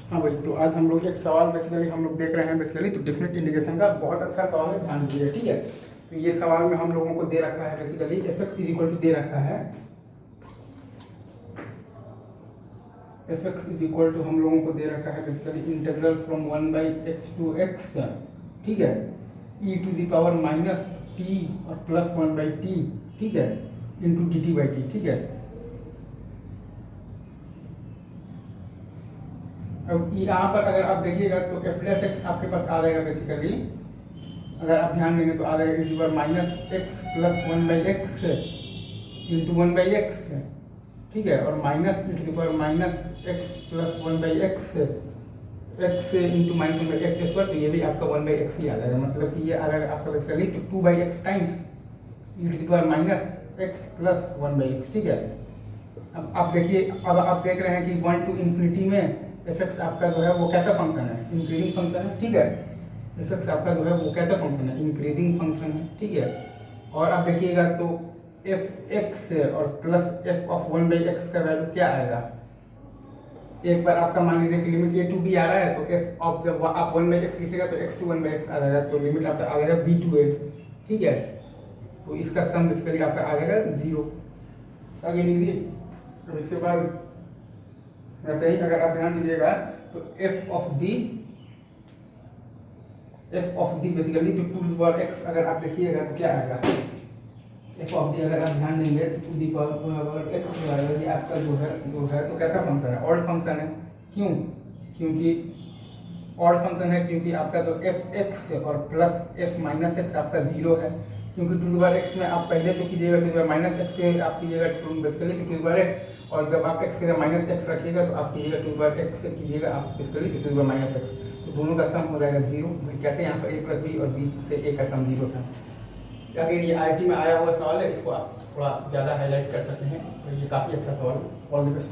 हाँ भाई, तो आज हम लोग एक सवाल बेसिकली हम लोग देख रहे हैं बेसिकली, तो डेफिनेट इंटीग्रेशन का बहुत अच्छा सवाल है, ध्यान दीजिए, ठीक है। तो ये सवाल में हम लोगों को दे रखा है basically F X is equal to दे रखा है, F X is equal to हम लोगों को दे रखा है basically integral from 1/x to x, ठीक है, e to the power minus T और प्लस 1/t, ठीक है, इंटू dt/t, ठीक है। अब यहाँ पर अगर आप देखिएगा तो एफ डैश एक्स आपके पास आ जाएगा बेसिकली, अगर आप ध्यान देंगे तो आ जाएगा e to power minus x plus 1/x into 1/x, ठीक है, और minus e to power minus x plus 1/x x into minus 1/x square, तो ये भी आपका 1/x ही आ जाएगा, मतलब कि ये आ जाएगा आपका बेसिकली तो 2/x times e to power minus x plus 1/x, ठीक है। अब आप देखिए, अब आप देख रहे हैं कि 1 टू इन्फिनिटी में एफ एक्स आपका जो है वो कैसा फंक्शन है, इंक्रीजिंग फंक्शन है, ठीक है। एफ एक्स आपका जो है वो कैसा फंक्शन है, इंक्रीजिंग फंक्शन है, ठीक है। और आप देखिएगा तो एफ एक्स और प्लस एफ ऑफ 1/x का वैल्यू क्या आएगा, एक बार आपका मान लीजिए कि लिमिट ए टू बी आ रहा है, तो एफ ऑफ जब आप 1/x लिखिएगा तो x टू 1/x आ जाएगा, तो लिमिट आपका आ जाएगा b टू a, ठीक है। तो इसका सम बेसिकली आपका आ जाएगा 0, आगे लीजिए। तो इसके बाद वैसे ही अगर आप ध्यान दीजिएगा तो एफ ऑफ दी बेसिकली तो टू दी पावर एक्स अगर आप देखिएगा तो क्या आएगा, एफ ऑफ दी अगर आप ध्यान देंगे तो टू दी पावर एक्स जो आएगा ये आपका जो है तो कैसा फंक्शन है, ऑड फंक्शन है। क्यों? क्योंकि ऑड फंक्शन है क्योंकि आपका जो एफ एक्स और प्लस एफ माइनस एक्स आपका 0 है, क्योंकि टू दी पावर एक्स में आप पहले तो कीजिएगा to the power minus x से आप कीजिएगा basically to the power x, और जब आप एक्स से माइनस एक्स रखिएगा तो आप कीजिएगा टू दी पावर एक्स से कीजिएगा आप basically to the power minus x, तो दोनों का सम हो जाएगा 0। कैसे यहाँ पर a प्लस बी और b से a का सम 0 था। अगर ये IIT में आया हुआ सवाल है, इसको आप थोड़ा ज़्यादा हाईलाइट कर सकते हैं, तो ये काफ़ी अच्छा सवाल है। All the best.